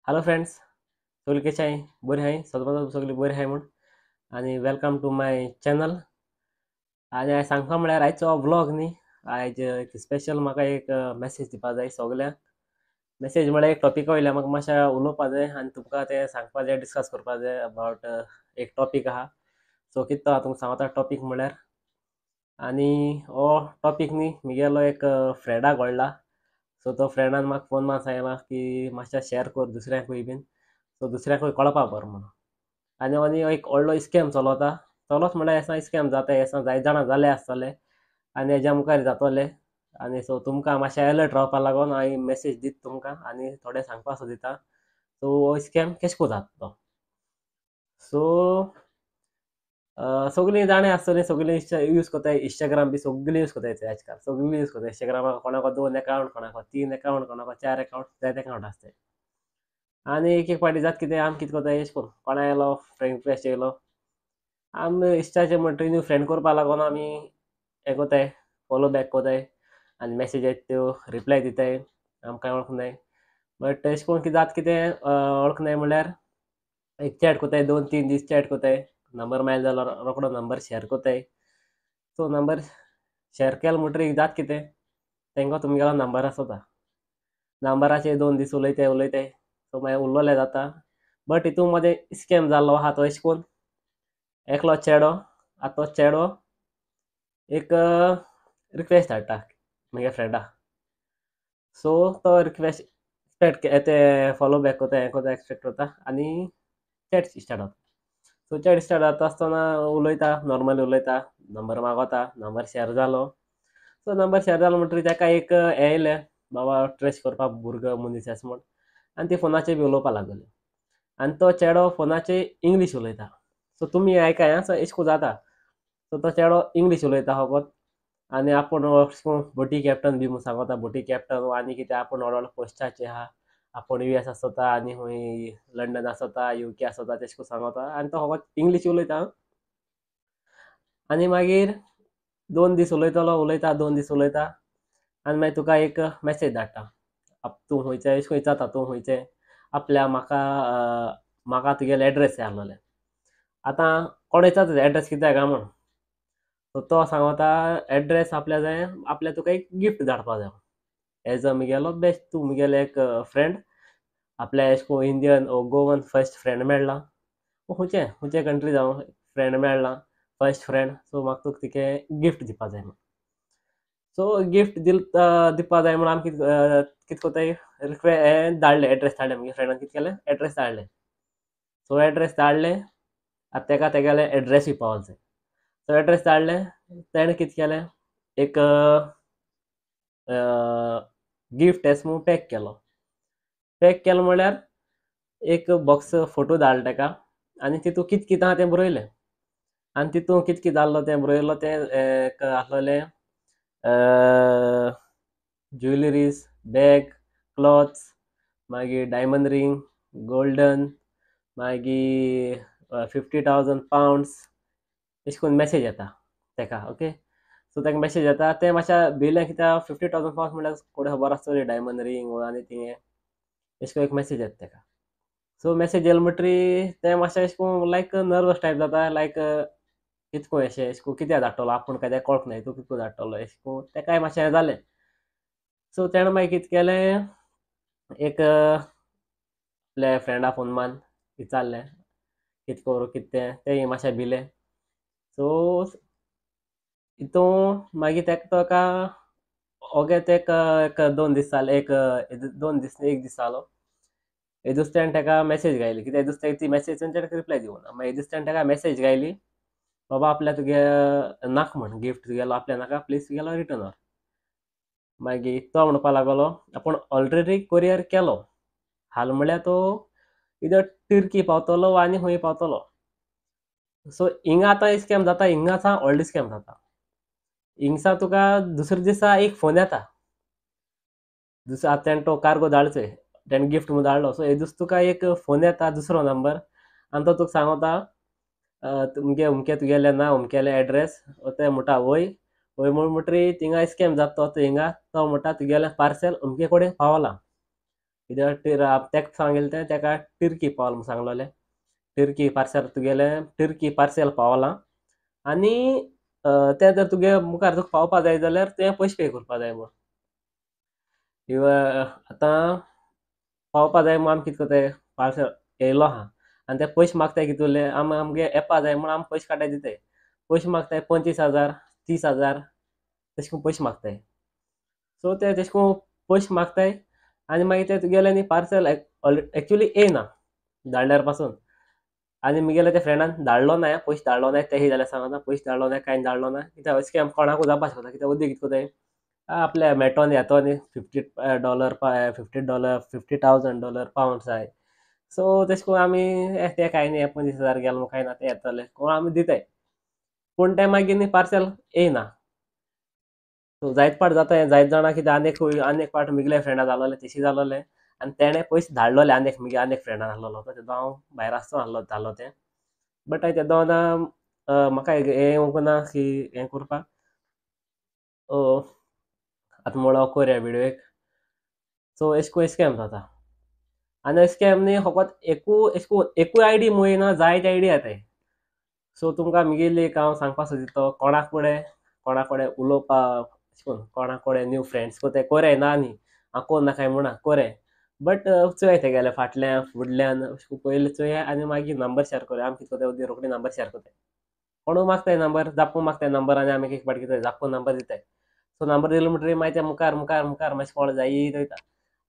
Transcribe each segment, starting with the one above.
Hello friends, सगळी कशी आहे? बरी आहे? सगळं सगळी बरी आहे म्हण. आणि वेलकम टू माय चॅनल. आणि हांवें सांगपा म्हळ्यार आयचो व्लॉग न्ही. आयज एक स्पेशल म्हाका एक मेसेज दिवपा जाय सगल्यांक. मेसेज म्हळ्यार एक टॉपिका वयल्यान म्हाका मातशें उलोवपा जाय आनी तुमकां तें सांगपा जाय, डिस्कस करपा जाय अबावट एक टॉपीक आहा. सो कितें तो हांव तुमकां सांगता टॉपीक म्हळ्यार. आनी हो टॉपीक न्ही म्हगेलो एक फ्रेंडाक कळ्ळा. सो तो फ्रेंडान म्हाका फोन मारून सांगलां की मातशें शॅर कर दुसऱ्यांकूय बीन. सो दुसऱ्यांकूय कळपा बरें म्हणून. आनी हो न्ही एक व्हडलो स्कॅम चलता. चलोच म्हळ्यार हें स्कॅम जाता, हें जायत जाणां जालें आसतलें आनी हेज्या मुखार जातलें. आनी सो तुमकां मातशें अलर्ट रावपा लागून हांव ही मेसेज दीत तुमकां आनी थोडें सांगपा सोदिता. सो हो स्कॅम केश को जाता तो. सो सगळीं जाणीं आसतलीं, सगळीं यूज कोताय इंस्टाग्राम बी, सगळीं यूज कोताय आजकाल. सगळीं यूज कोताय इंस्टाग्रामाक. कोणाको 2 अकावंट, कोणाको 3 अकावंट, कोणाको 4 अकावंट, जायते अकावंट आसताय. आनी एक एक पाटी जाता कितें, आमी कितें कोताय एशें कोन्न कोणा येयलो फ्रेंड रिक्वेस्ट येयलो, आमी इंस्टाचेर कंटिन्यू फ्रेंड करपा लागून आमी हें कोताय, फॉलो बॅक कोताय आनी मेसेज येता त्यो रिप्लाय दिताय. आमकां वळखनाय. बट एशें कोन्न कितें जाता कितें वळखनाय म्हळ्यार एक चॅट कोताय, 2-3 दीस चॅट कोताय. नंबर मेळ्ळो जाल्यार रोखडो नंबर शेअर कोताय. सो नंबर शेअर केलो म्हणटरीर जाता कितें, तेंकां तुमगेलो नंबर आसता. नंबराचेर 2 दीस उलयताय. सो मागीर उरलोलें जाता. बट हितून मदें स्कॅम जाल्लो आहा तो एशें कोन्न एकलो चेडो, आतां तो चेडो एक रिक्वेस्ट धाडटा म्हज्या फ्रेंडाक. सो तो रिक्वेस्ट एक्सेप्ट तें फॉलो बॅक कोता, हें कोता, एक्सेप्ट कोता आनी चॅट स्टार्ट जाता. सो चॅट स्टार्ट जाता आसतना उलयता, नॉर्मली उलयता, नंबर मागोता, नंबर शेअर जालो. सो नंबर शेअर जालो म्हणटरीर तेका एक हें येयलें, बाबा ट्रेस करपा भुरगो मनीस आसा म्हूण. आनी ती फोनाचेर बी उलोवपा लागली. आनी तो चेडो फोनाचेर इंग्लीश उलयता. सो तुमी आयकाय आं, सो एशें को जाता. सो तो चेडो इंग्लीश उलयता फकत. आनी आपूण अशें कोन्न बोटी कॅप्टन बी म्हूण सांगता. बोटी कॅप्टन वो आनी कितें आपूण व्हड व्हडल्या पोस्टाचेर आहा. आपूण US आसता आनी खूंय लंडन आसता, UK आसता तेशें कोन्न सांगता. आनी तो फकत इंग्लीश उलयता. आनी मागीर 2 दीस उलयता 2 दीस उलयता आनी मागीर तुका एक मेसेज धाडटा. तूं खंयचें एशें कोन्न विचारता, तूं खंयचें, आपल्या म्हाका तुगेलो एड्रेस जाय आसलोलें. आतां कोण विचारता एड्रेस कित्याक काय म्हूण. सो तो सांगता एड्रेस आपल्या जाय, आपल्या तुका एक गिफ्ट धाडपा जाय एज अ म्हगेलो बेस्ट, तूं म्हगेलो एक फ्रेंड. आपल्या एशें कोन्न इंडियन वो गोवन फर्स्ट फ्रेंड मेळ्ळा. वो खंयचे कंट्री जावं, फ्रेंड मेळ्ळा, फर्स्ट फ्रेंड. सो म्हाका तुका तिका गिफ्ट दिवपा जाय म्हूण. सो गिफ्ट दिवपा जाय म्हूण आमी कितें कोताय, हें धाडलें, एड्रेस धाडलें. म्हज्या फ्रेंडान कितें केलें, एड्रेस धाडलें. सो एड्रेस धाडलें. आतां तेका तेगेले एड्रेसूय पावोंक जाय. सो एड्रेस धाडलें. तेणें कितें केलें, एक गिफ्ट एस म्हूण पॅक केलो. पॅक केलो म्हळ्यार एक बॉक्स फोटो धाडलो तेका आनी तितूंत कितें कितें आहा तें बरयलें. आनी तितूंत कितें कितें आहलो तें बरयलो, तें एक आहलोलें ज्युवलरीज, बॅग, क्लॉथ्स, मागीर डायमंड रिंग, गोल्डन, मागीर £50,000 अशें करून मेसेज येता तेका. ओके. सो तेका मेसेज येता, तें मातशें भिलें कित्याक £50,000 म्हळ्यार कोणे खबर आसतली डायमंड रिंग वो आनी तें अशें करून एक मेसेज येता तेका. सो मेसेज येयलो म्हणटरीर तें मातशें अशें कोन्न लायक नर्वस टायप जाता. लायक कितें को अशें को कित्याक धाडटलो, आपूण काय तेका कळखनाय, तूं कितें को धाडटलो अशें कोन्न तेकाय मातशें हें जालें. सो तेणें मागीर कितें केलें, एक आपल्या फ्रेंडा फोन मारून विचारलें कितें करूं कितें तेंय मातशें भिलें. सो हितून मागीर तेका ओगे तेका एक 2 दीस जाले, एक 2 दीस न्ही 1 दीस जालो. हे दिसा तेणें तेका मेसेज घायली, कित्याक हे दिसा तेका ती मेसेज तेणें रिप्लाय दिवना. मागीर हे दिसा तेणें तेका मेसेज घायली, बाबा आपल्या तुगे नाका म्हूण गिफ्ट तुगेलो आपल्या नाका, प्लीज तुगेलो रिटर्न व्हर. मागीर तो म्हणपा लागलो आपूण ऑलरेडी कोरियर केलो. हाल म्हळ्यार तो इदर टर्की पावतलो वा आनी खंय पावतलो. सो हिंगा आतां स्कॅम जाता, हिंगासा व्हडलो स्कॅम जाता. हिंगसा तुका दुसरे दिसा एक फोन येता. आतां तेणें तो कार्गो धाडलो चोय, तेणें गिफ्ट म्हूण धाडलो. सो हे दिसा तुका एक फोन येता दुसरो नंबर आनी तो तुका सांगता अमकें तुगेलें नांव, अमकेलें एड्रेस, तें म्हणटा वय वय म्हणटरी थिंगा स्कॅम जाता तो हिंगा तो म्हणटा तुगेलें पार्सल अमके कडेन पावलां. कित्याक तेका सांगिल्लें तें तेका टर्की पावलां म्हूण सांगलोलें. टर्की पार्सल तुगेलें टर्की पार्सल पावलां आनी तें जर तुगे मुखार तुका पावपा जाय जाल्यार तुवें पयशे पे करपा जाय म्हूण. आतां पावपा जाय म्हूण आमी कितें कोत्ताय पार्सल येयलो आहा आनी ते पयशे मागताय कितुले आमगे येवपा जाय म्हूण आमी पयशे काडटाय दिताय. पयशे मागताय 25,000 30,000 तशे करून पयशे मागताय. सो ते तशे करून पयशे मागताय आनी मागीर ते तुगेलें न्ही पार्सल एक्चुअली येयना धाडल्यार पासून. आनी मुगेल्या त्या फ्रेंडान धाडलो ना पयशे धाडलो ना तेंय जाल्यार सांगना पयशे धाडलो ना कांय धाडलो ना कित्याक स्कॅम कोणाकूय जावपा शकता. कित्याक उद्देग कितें कोताय आपल्या मेळटो न्ही येतो न्ही $50 $50,000 पावंड जाय. सो तशें करून आमी तें कांय न्ही 25,000 गेलो म्हूण कांय ना तें येतलें कोण आमी दिताय. पूण तें मागीर न्ही पार्सल येयना. सो जायत पाट जाता हें जायत जाणां कितें आनेक पाट मुगेल्या फ्रेंडा जालोलें तशें जालोलें आनी तेणें पयशे धाडलोले आनेक फ्रेंडान आहलोलो तेदो हांव भायर आसतना जालो तें. बट हांवें तेदो म्हाका हें येवंक ना की हें करपाक आतां म्हळो कोरया विडियो एक. सो एशे को स्कॅम जाता. आनी स्कॅम न्ही फकत एकूय आयडी म्हूण येना जायते आयडी येताय. सो तुमकां मुगेली एक हांव सांगपा सोदितो कोणा कडेन उलोवपा अशें करून कोणा कडेन न्यू फ्रेंड्स कोताय कोराय ना न्ही हांव कोर नाकाय म्हणना कोराय. बट चोय तेगेलें फाटल्यान फुडल्यान अशें करून पयलीं चोया आनी मागीर नंबर शेअर कोरया. आमी कितें कोताय रोखडी नंबर शेअर कोताय. कोणूय मागताय नंबर जापून मागताय नंबर आनी आमी एक पाटी कितें जापून नंबर दिताय. सो नंबर दिलो म्हणटरी मागीर ते मुखार मातशें कोण जायत वयता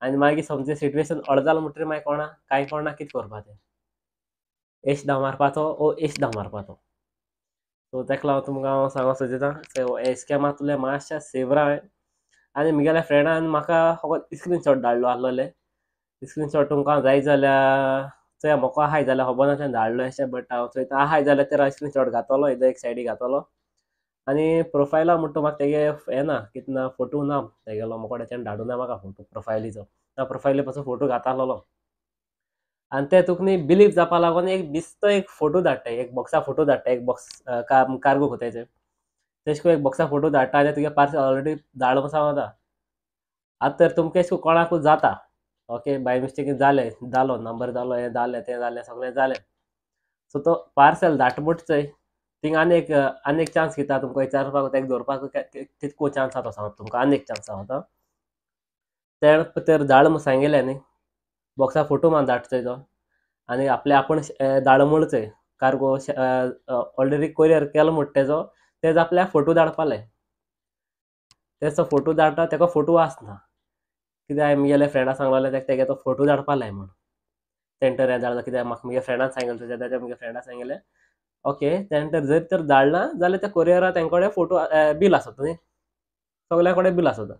आनी मागीर समजें सिट्युएशन व्हड जालो म्हणटरी मागीर कांय कोणा कितें करपाचें एश धा मारपाचो ओ एश धा मारपाचो. सो तेका लागून तुमकां हांव सांगूंक सोदितां हे स्कॅमांतले मातशें सेव रावाय. आनी मुगेल्या फ्रेंडान म्हाका फकत स्क्रीनशॉट धाडलो आहलोले. स्क्रीनशॉट तुमकां जाय जाल्यार चोया मोको आहाय जाल्यार खबर ना तेणें धाडलो अशें बट हांव चोयता आहाय जाल्यार तर हांव स्क्रीनशॉट घातलो हेजो एक सायडीक घातलो. आनी प्रोफायला म्हणटा म्हाका तेगे हें ना कितें ना फोटो ना तेगेलो मोकोडे तेणें धाडूं ना म्हाका फोटो प्रोफायलीचो. हांव प्रोफायली पासून फोटो घातालोलो आनी ते तुका न्ही बिलीव जावपा लागून एक बिस्तो एक फोटो धाडटाय एक बॉक्सा फोटो धाडटाय एक बॉक्स कार्गो कोतायचें. तेशें कोन्न एक बॉक्सा फोटो धाडटा आनी तुगे पार्सल ऑलरेडी धाडलो म्हूण सांगता. आतां तर तुमकां अशें कोणाकूय जाता ओके बाय मिस्टेकीन जालो नंबर जालो हें जालें तें जालें सगळें जालें. सो तो पार्सल धाडटा म्हूण चोय थिंगा आनीक चान्स दिता तुमकां विचारपाक तेका धरपाक कितको चान्स आहा तो सांगता तुमकां आनीक चान्स सांगता. तेणें तर धाड म्हूण सांगिल्लें न्ही बॉक्सा फोटो मारून धाडटा तेजो आनी आपूण धाड म्हूण चोय कार्गो ऑलरेडी कोरियर केलो म्हणटा तेजो आपल्याक फोटो धाडपा लाय. तेचो फोटो धाडटा तेका फोटो आसना कित्याक हांवें मुगेल्या फ्रेंडाक सांगलोलें तेगे तो फोटो धाडपा लाय म्हूण. तेणें तर हें धाडलो कित्याक म्हाका मुगे फ्रेंडान सांगिल्लें तेज्या मुगे फ्रेंडान सांगिल्लें ओके तेणें तर जर तर धाडना जाल्यार त्या कोरियराक तेंचे कडेन फोटो बील आसता न्ही सगल्या कडेन बील आसता.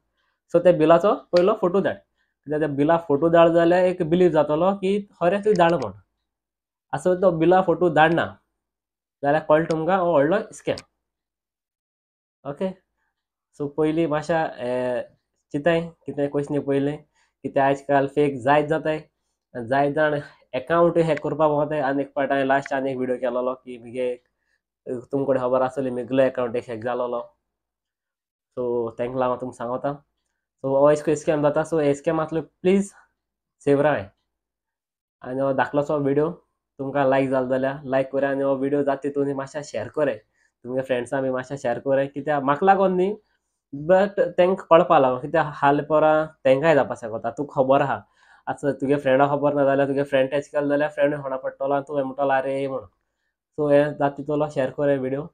सो त्या बिलाचो पयलो फोटो धाड कित्याक त्या बिलाक फोटो धाड जाल्यार एक बिलीव जातलो की खरें तुवें धाड म्हूण. आसो तो बिला फोटो धाडना जाल्यार कळटा तुमकां हो व्हडलो स्कॅम. ओके सो पयलीं मातशें चिंताय कितें करचें पयलीं कित्याक आयज काल फेक जायत जाताय. जायत जाण एकावंट हॅक करपाक वताय आनीक पाट हांवें लास्ट आनीक विडियो केलोलो की मुगे तुमकां कोण खबर आसतली मुगेलो एकावंट एक हॅक जालोलो. सो तेंका लागून तुमकां सांगता. सो हो एशको स्कॅम जाता सो हे स्कॅमांतलो प्लीज सेव रावाय. आनी हो धाकलोसो विडियो तुमकां लायक जालो जाल्यार लायक कोराय आनी हो विडियो जाता तितून मातशें शेअर कोराय. तुमगे फ्रेंड्सां बी मातशें शेअर कोराय कित्याक म्हाका लागोन न्ही बट तेंका कळपा लागोन कित्याक हाल पोरां तेंकाय जावपा शकता तुका खबर आहा. आतां तुगे फ्रेंडाक खबर ना जाल्यार तुगे फ्रेंड टच केलो जाल्यार फ्रेंडूय फोंडा पडटलो आनी तुवें म्हणटलो आरे म्हूण. सो हें जाता तितलो शेअर कोराय विडियो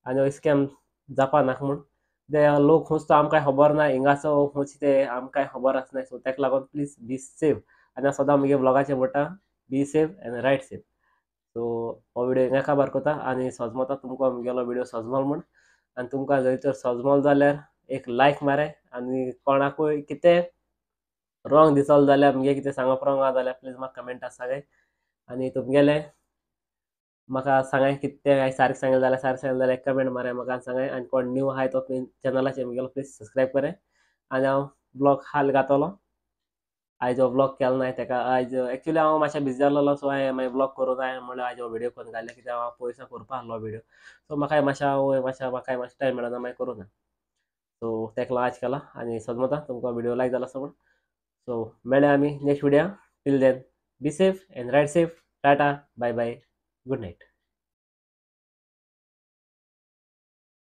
आनी हो स्कॅम जावपा नाका म्हूण. ते लोक खुंयचो आमकां खबर ना हिंगासो खुंयचे ते आमकां खबर आसनाय सो तेका लागोन प्लीज बी सेफ. आनी हांव सदां मुगे ब्लॉगाचेर म्हणटा be safe and right safe. So हो विडियो हिंगा काबार कोता आनी सोजमोता तुमकां मुगेलो विडियो सोजमलो म्हूण आनी तुमकां जर तर सोजमलो जाल्यार एक लायक माराय आनी कोणाकूय कितें रॉंग दिसलो जाल्यार मुगे कितें सांगप रॉंग आहा जाल्यार प्लीज म्हाका कमेंटां सांगाय आनी तुमगेलें म्हाका सांगाय कितें हांवें सारकें सांगलें जाल्यार एक कमेंट माराय म्हाका सांगाय आनी कोण न्यू आहाय तो चॅनलाचेर मुगेलो प्लीज सबस्क्रायब कराय. आनी हांव ब्लॉग हाल घातलो आयज हो ब्लॉग केलो नाय तेका आयज एक्चुअली हांव मातशें बिजी जालोलो सो हांवें मागीर ब्लॉग करूं ना म्हणल्यार आयज हो विडियो करून घातले कित्याक हांव पयस करपा आहलो विडियो सो म्हाकाय मातशें टायम मेळना मागीर करूं ना. सो तेका आज केला आनी समजता तुमकां व्हिडिओ लायक जाला समज. सो मेळ्या आमी next video. Till then be safe and ride safe. Tata bye bye. Good night.